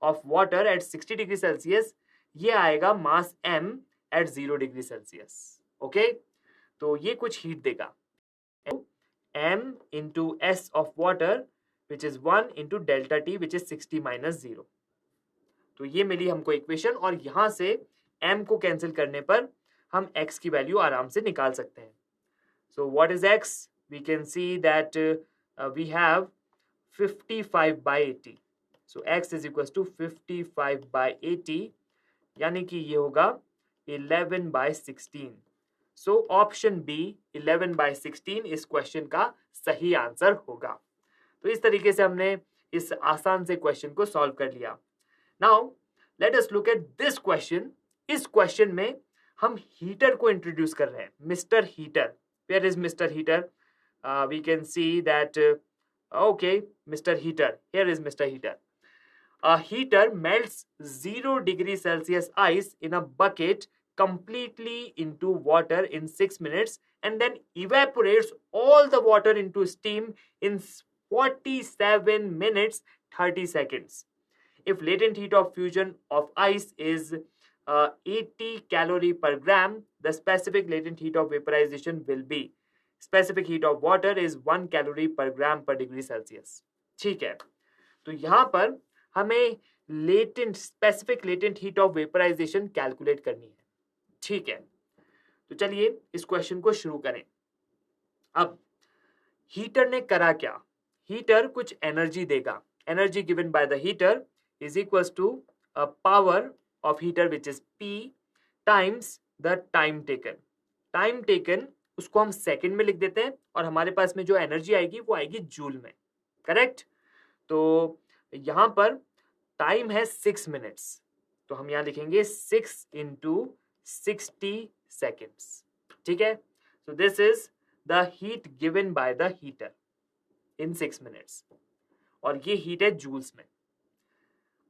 of water at 60 degree Celsius, ये आएगा mass m at 0 degree Celsius. Okay, तो ये कुछ हीट देगा, m into s of water which is 1 into delta T which is 60 minus 0। तो ये मिली हमको इक्वेशन, और यहां से m को कैंसिल करने पर हम x की वैल्यू आराम से निकाल सकते हैं। So what is x? We can see that we have 55 by 80. So x is equals to 55 by 80, यानी कि ये होगा 11 by 16. So option B 11 by 16 इस क्वेश्चन का सही आंसर होगा। तो इस तरीके से हमने इस आसान से क्वेश्चन को सॉल्व कर लिया। Now let us look at this question. इस क्वेश्चन में हम हीटर को इंट्रोड्यूस कर रहे हैं, mister heater. Where is mister heater? We can see that okay, Mr. Heater, here is Mr. Heater. A heater melts 0 degree Celsius ice in a bucket completely into water in 6 minutes and then evaporates all the water into steam in 47 minutes 30 seconds. If latent heat of fusion of ice is 80 calorie per gram, the specific latent heat of vaporization will be specific heat of water is 1 calorie पर gram पर degree Celsius. ठीक है, तो यहां पर हमें specific latent heat of vaporisation calculate करनी है। ठीक है, तो चलिए इस क्वेश्चन को शुरू करें। अब हीटर ने करा क्या? हीटर कुछ एनर्जी देगा। Energy given by the heater is equals to power of heater which is P times the time taken. Time taken उसको हम सेकंड में लिख देते हैं, और हमारे पास में जो एनर्जी आएगी वो आएगी जूल में, करेक्ट। तो यहां पर टाइम है 6 मिनट्स, तो हम यहां लिखेंगे 6 इंटू 60 सेकेंड्स। ठीक है, so this is the heat given by the heater in 6 minutes, और ये हीट है जूल्स में।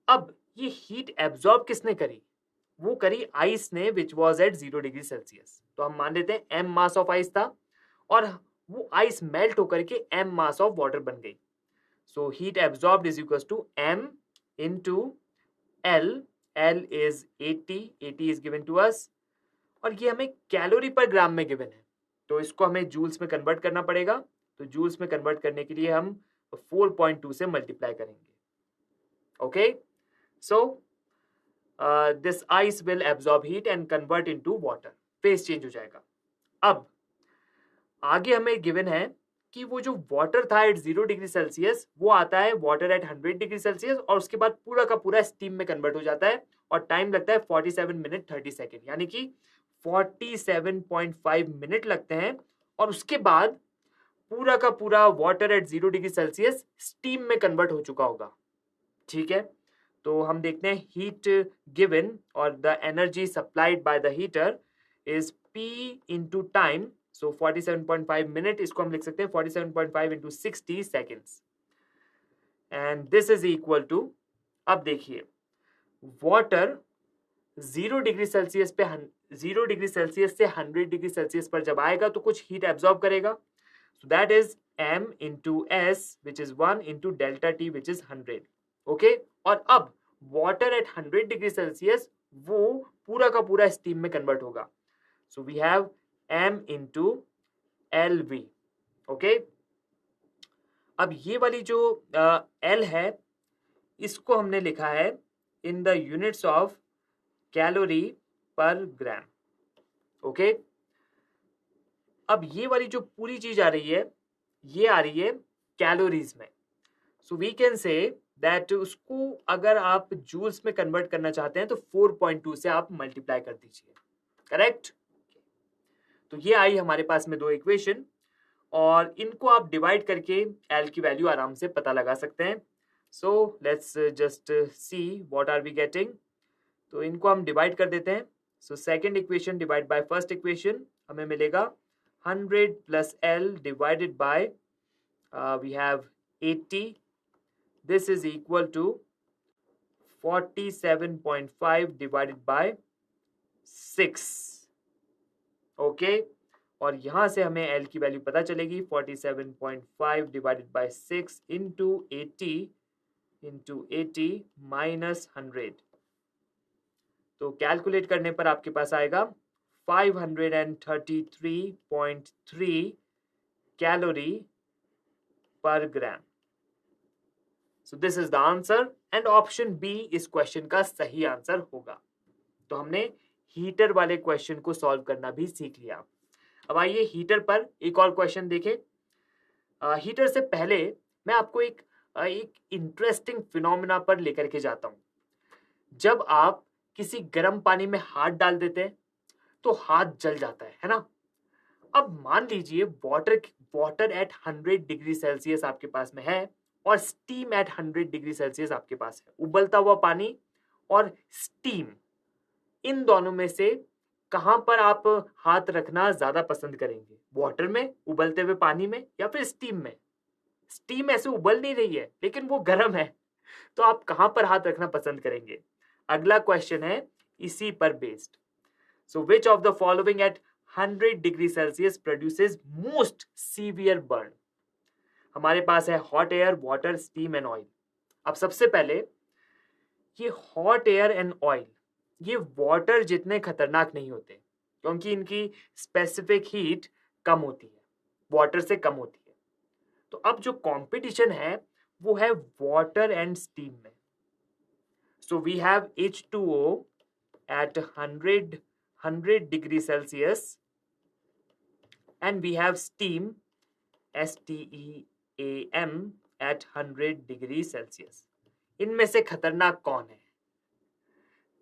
अब ये हीट एब्जॉर्ब किसने करी? वो करी आइस ने, which was at 0 degree Celsius. तो हम मान लेते हैं m मास ऑफ आइस था, और वो आइस मेल्ट होकर के m मास ऑफ वाटर बन गई। So heat absorbed is equal to m into l। l is 80 is given to us, और ये हमें कैलोरी पर ग्राम में गिवन है, तो इसको हमें जूल्स में कन्वर्ट करना पड़ेगा। तो जूल्स में कन्वर्ट करने के लिए हम 4.2 से मल्टीप्लाई करेंगे। Okay, so this ice will absorb heat and convert into water, face change हो जाएगा। अब आगे हमें गिवन है कि वो जो वाटर था एट 0 डिग्री सेल्सियस, वो आता है वाटर एट 100 डिग्री सेल्सियस, और उसके बाद पूरा का पूरा स्टीम में कन्वर्ट हो जाता है, और टाइम लगता है 47 मिनट 30 सेकेंड, यानी कि 47.5 मिनट लगते हैं, और उसके बाद पूरा का पूरा water at 0 degree Celsius steam में कन्वर्ट हो चुका होगा। ठीक है, तो हम देखते हैं हीट गिवन और the energy supplied by the heater is P into time. So 47.5 minute, इसको हम लिख सकते हैं 47.5 into 60 seconds, and this is equal to, अब देखिए वाटर 0 डिग्री सेल्सियस पे 0 डिग्री सेल्सियस से 100 डिग्री सेल्सियस पर जब आएगा तो कुछ हीट एब्जॉर्ब करेगा। So that is m into S which is 1 into delta T which is 100। Okay, और अब वाटर एट 100 डिग्री सेल्सियस वो पूरा का पूरा स्टीम में कन्वर्ट होगा। So we have m into L V. Okay, अब ये वाली जो L है, इसको हमने लिखा है in the units of calorie पर ग्राम। ओके, अब ये वाली जो पूरी चीज आ रही है, ये आ रही है कैलोरीज में। So we can say that उसको अगर आप जूल्स में कन्वर्ट करना चाहते हैं तो 4.2 से आप मल्टीप्लाई कर दीजिए। करेक्ट। तो ये आई हमारे पास में दो इक्वेशन, और इनको आप डिवाइड करके एल की वैल्यू आराम से पता लगा सकते हैं। So let's just see what are we getting. तो इनको हम डिवाइड कर देते हैं। So second equation divide by first equation, हमें मिलेगा 100 plus L divided by we have 80, this is equal to 47.5 divided by 6। Okay, और यहां से हमें L की वैल्यू पता चलेगी 47.5 डिवाइडेड बाय 6 इंटू 80 माइनस 100। तो कैलकुलेट करने पर आपके पास आएगा 533.3 कैलोरी पर gram. So this is the answer, and option B इस क्वेश्चन का सही आंसर होगा। तो हमने हीटर वाले क्वेश्चन को सॉल्व करना भी सीख लिया। अब आइए हीटर पर एक और क्वेश्चन देखें। हीटर से पहले मैं आपको एक इंटरेस्टिंग फिनोमेना पर लेकर के जाता हूं। जब आप किसी गर्म पानी में हाथ डाल देते हैं तो हाथ जल जाता है ना। अब मान लीजिए वाटर एट 100 डिग्री सेल्सियस आपके पास में है, और स्टीम एट 100 डिग्री सेल्सियस आपके पास है। उबलता हुआ पानी और स्टीम, इन दोनों में से कहां पर आप हाथ रखना ज्यादा पसंद करेंगे? वाटर में, उबलते हुए पानी में, या फिर स्टीम में? स्टीम ऐसे उबल नहीं रही है लेकिन वो गर्म है, तो आप कहां पर हाथ रखना पसंद करेंगे? अगला क्वेश्चन है इसी पर based. So which of the following at 100 degree Celsius produces most severe burn? हमारे पास है hot air, water, steam and oil. अब सबसे पहले ये हॉट एयर एंड ऑयल, ये वाटर जितने खतरनाक नहीं होते, क्योंकि इनकी स्पेसिफिक हीट कम होती है, वाटर से कम होती है। तो अब जो कंपटीशन है वो है वाटर एंड स्टीम में। So we have H2O at 100 degree Celsius, and we have steam, STEAM, at 100 degree Celsius. इनमें से खतरनाक कौन है?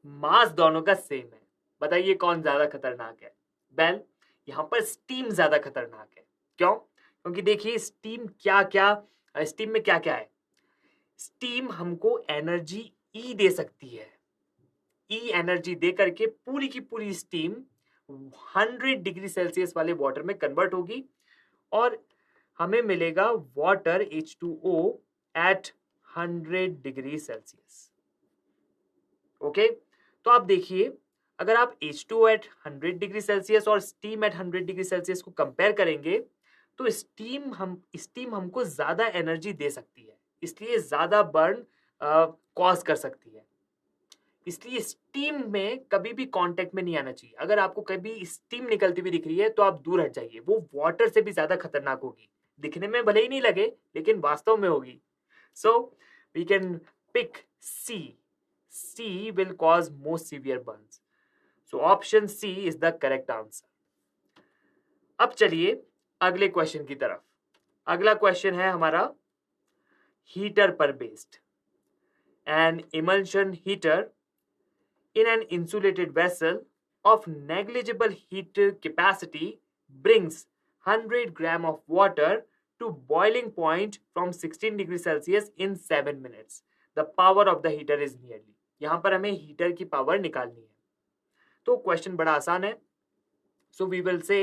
मास दोनों का सेम है, बताइए कौन ज्यादा खतरनाक है? वेल, यहां पर स्टीम ज्यादा खतरनाक है। क्यों? क्योंकि देखिए स्टीम स्टीम में क्या क्या है। स्टीम हमको एनर्जी ई दे सकती है। ई एनर्जी दे करके पूरी की पूरी स्टीम 100 डिग्री सेल्सियस वाले वाटर में कन्वर्ट होगी, और हमें मिलेगा water H2O at 100 degree Celsius. Okay, तो आप देखिए अगर आप H2O एट 100 डिग्री सेल्सियस और स्टीम एट 100 डिग्री सेल्सियस को कंपेयर करेंगे, तो स्टीम हमको ज्यादा एनर्जी दे सकती है, इसलिए ज्यादा बर्न कॉज कर सकती है। इसलिए स्टीम में कभी भी कांटेक्ट में नहीं आना चाहिए। अगर आपको कभी स्टीम निकलती हुई दिख रही है तो आप दूर हट जाइए, वो वाटर से भी ज्यादा खतरनाक होगी। दिखने में भले ही नहीं लगे लेकिन वास्तव में होगी। So we can pick C will cause most severe burns. So option C is the correct answer. अब चलिए अगले क्वेश्चन की तरफ। अगला क्वेश्चन है हमारा हीटर पर based. N emulsion heater in an insulated vessel of negligible heat capacity brings 100 gram of water to boiling point from 16 degrees Celsius in 7 minutes. The power of the heater is nearly. यहां पर हमें heater की power निकालनी है। तो question बड़ा आसान है। So we will say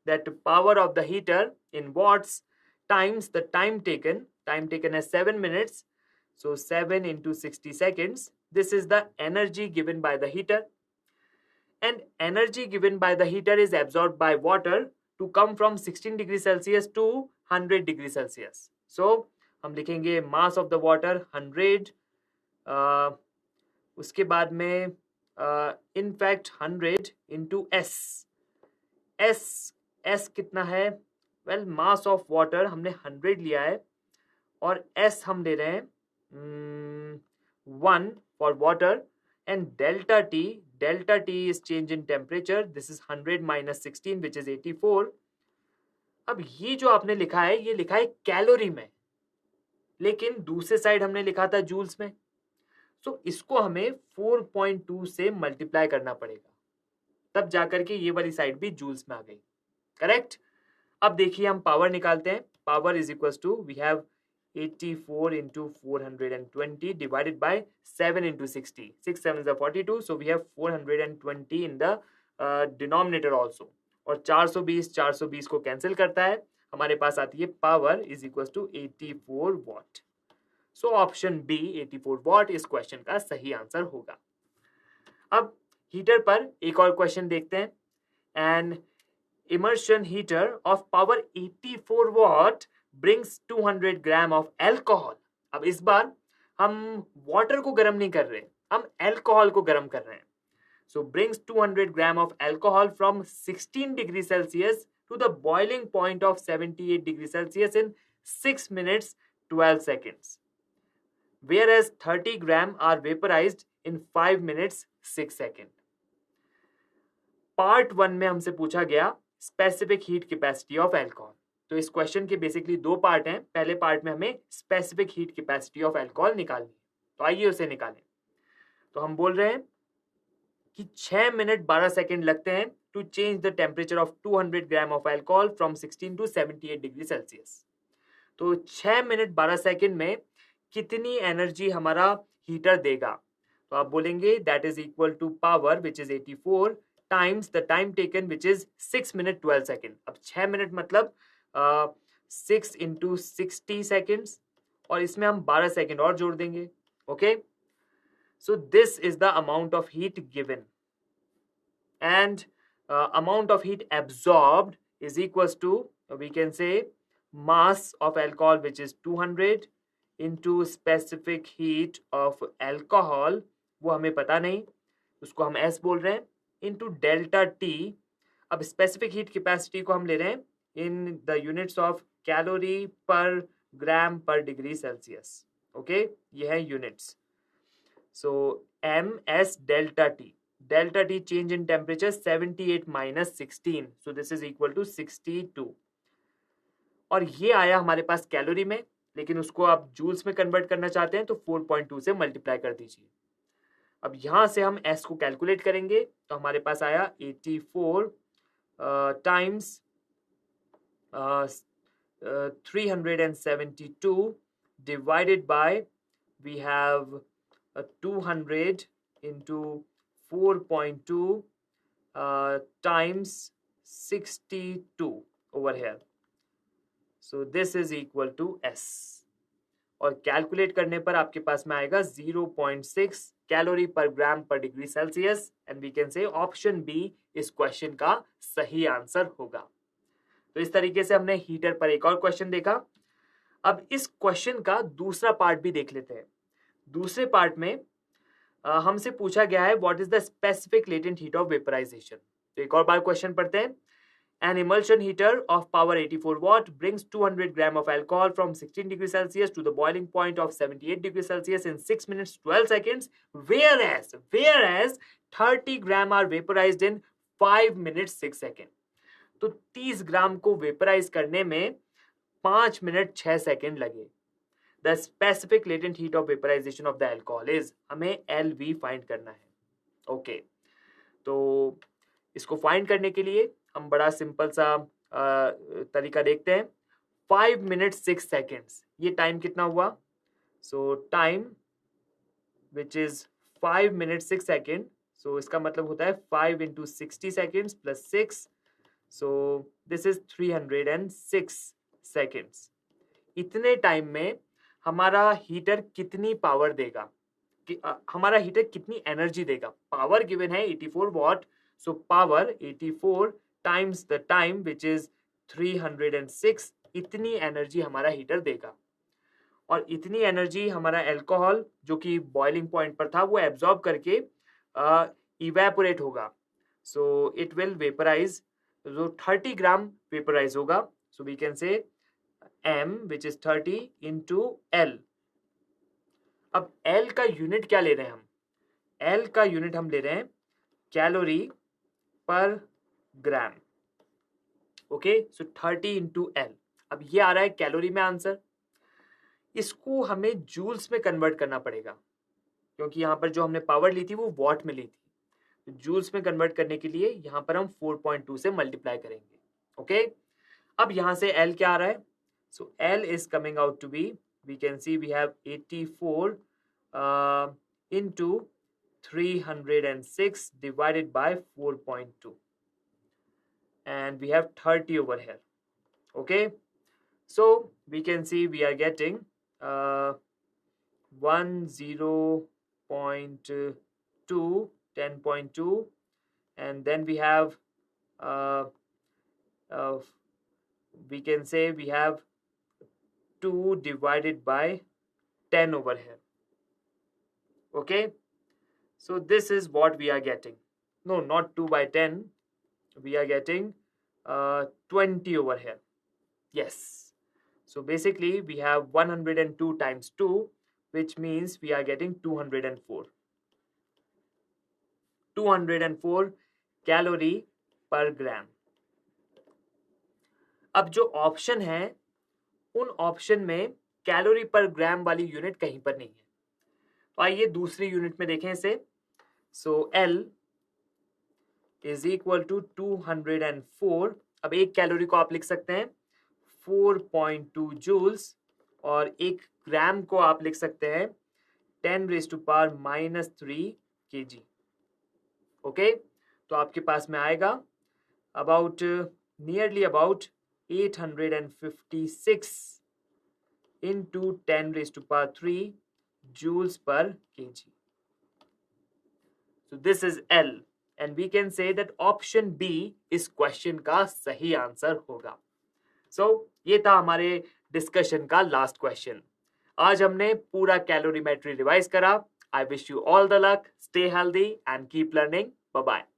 that power of the heater in watts times the time taken as 7 minutes. So 7 into 60 seconds. This is the energy given by the heater, and energy given by the heater is absorbed by water to come from 16 degree Celsius to 100 degree Celsius. So हम लिखेंगे mass of the water 100, उसके बाद में in fact 100 into S कितना है? Well, mass of water हमने 100 लिया है, और S हम ले रहे हैं 1 for water, and delta T is change in temperature. This is 100 minus 16 which is 84. अब ये जो आपने लिखा है ये लिखा है कैलोरी में, लेकिन दूसरे साइड हमने लिखा था जूल्स में। सो इसको हमें 4.2 से मल्टीप्लाई करना पड़ेगा। तब जाकर के ये वाली साइड भी जूल्स में आ गई, करेक्ट। अब देखिए हम पावर निकालते हैं। Power is equal to we have 84 into 420 divided by 7 into 60. 6 7 is 42, so we have 420 in the denominator also. और 420 को कैंसिल करता है, हमारे पास आती है power is equal to 84 watt. So option B 84 watt इस क्वेश्चन का सही आंसर होगा। अब हीटर पर एक और क्वेश्चन देखते हैं। An immersion heater of power 84 watt brings 200 gram of alcohol। अब इस बार हम वाटर को गर्म नहीं कर रहे, हम अल्कोहल को गर्म कर रहे हैं। So brings 200 gram of alcohol from 16 degrees Celsius to the boiling point of 78 degrees Celsius in 6 minutes 12 seconds, whereas 30 gram are vaporized in 5 minutes 6 seconds। Part 1 में हमसे पूछा गया specific heat capacity of alcohol. तो इस question के basically दो part हैं। पहले पार्ट में हमें specific heat capacity of alcohol निकालनी है, तो आइए उसे निकालें। तो हम बोल रहे हैं कि 6 मिनट 12 सेकेंड लगते हैं to change the temperature of 200 gram of alcohol from 16 to 78 degree Celsius. तो 6 मिनट 12 सेकेंड में कितनी एनर्जी हमारा हीटर देगा? तो आप बोलेंगे that is equal to power which is 84 times the time taken which is 6 minute 12 second. अब 6 minute मतलब 6 इंटू 60 सेकेंड्स, और इसमें हम 12 सेकेंड और जोड़ देंगे। Okay, so this is the amount of heat given, and amount of heat absorbed is equals to we can say mass of alcohol which is 200 into specific heat of alcohol, वो हमें पता नहीं, उसको हम S बोल रहे हैं, into delta T। अब specific heat capacity को हम ले रहे हैं in the units of calorie per gram per degree Celsius। Okay, ये है units। So ms delta T, delta T change in temperature 78 minus 16, so this is equal to 62। और ये आया हमारे पास कैलोरी में, लेकिन उसको आप जूल्स में कन्वर्ट करना चाहते हैं तो 4.2 से मल्टीप्लाई कर दीजिए। अब यहां से हम S को कैलकुलेट करेंगे तो हमारे पास आया 84 times 372 divided by we have 200 into 4.2 times 62 over here, so this is equal to S। और कैलकुलेट करने पर आपके पास में आएगा 0.6 कैलोरी पर ग्राम पर degree Celsius, and we can say option B इस क्वेश्चन का सही आंसर होगा। तो इस तरीके से हमने हीटर पर एक और क्वेश्चन देखा। अब इस क्वेश्चन का दूसरा पार्ट भी देख लेते हैं। दूसरे पार्ट में हमसे पूछा गया है what is the specific latent heat of vaporisation. तो एक और बार क्वेश्चन पढ़ते हैं। An emulsion heater of power 84 watt brings 200 gram of alcohol from 16 degrees Celsius to the boiling point of 78 degrees Celsius in 6 minutes 12 seconds, whereas 30 gram are vaporized in 5 minutes 6 seconds। तो 30 ग्राम को vaporise करने में 5 minute 6 second लगे। The specific latent heat of vaporisation of the alcohol is, हमें LV find करना है। Okay, तो इसको फाइंड करने के लिए हम बड़ा सिंपल सा तरीका देखते हैं। 5 मिनट 6 सेकेंड्स, ये टाइम कितना हुआ? So time which is 5 minute 6 second, so इसका मतलब होता है 5 into 60 seconds plus 6, so this is 306 seconds. इतने टाइम में हमारा हीटर कितनी पावर देगा, हमारा हीटर कितनी एनर्जी देगा? पावर गिवन है 84 watt, so power 84 times the time which is 306, इतनी एनर्जी हमारा हीटर देगा। और इतनी एनर्जी हमारा अल्कोहल जो कि बॉइलिंग पॉइंट पर था वो एब्जॉर्ब करके इवेपोरेट होगा, सो इट विल वेपराइज, जो 30 ग्राम वेपराइज होगा। So we can say M which is 30 into L। अब L का यूनिट क्या ले रहे हैं हम? L का यूनिट हम ले रहे हैं कैलोरी पर ग्राम। ओके, सो 30 इंटू L। अब ये आ रहा है कैलोरी में आंसर, इसको हमें जूल्स में कन्वर्ट करना पड़ेगा, क्योंकि यहां पर जो हमने पावर ली थी वो वॉट में ली थी। जूल्स में कन्वर्ट करने के लिए यहाँ पर हम 4.2 से मल्टीप्लाई करेंगे. ओके, अब यहाँ से L क्या आ रहा है? So L is coming out to be, we can see we have 84 into 306 divided by 4.2 and we have 30 over here. Okay, so we can see we are getting 10.2 10.2 and then we have we can say we have 2 divided by 10 over here. Okay, so this is what we are getting. No, not 2 by 10, we are getting 20 over here. Yes, so basically we have 102 times 2, which means we are getting 204 calorie पर ग्राम. अब जो option है उन option में calorie पर ग्राम वाली unit कहीं पर नहीं है. तो आइए दूसरी यूनिट में देखें इसे. सो L इज इक्वल टू 204. अब एक कैलोरी को आप लिख सकते हैं 4.2 जूल्स और एक ग्राम को आप लिख सकते हैं 10⁻³ kg. ओके, तो आपके पास में आएगा about nearly about 856 into 10⁻³ joules per kg. So this is L and we can say that option B इस क्वेश्चन का सही आंसर होगा. So ये था हमारे डिस्कशन का लास्ट क्वेश्चन. आज हमने पूरा कैलोरीमेट्री रिवाइज करा. I wish you all the luck, stay healthy and keep learning. Bye bye.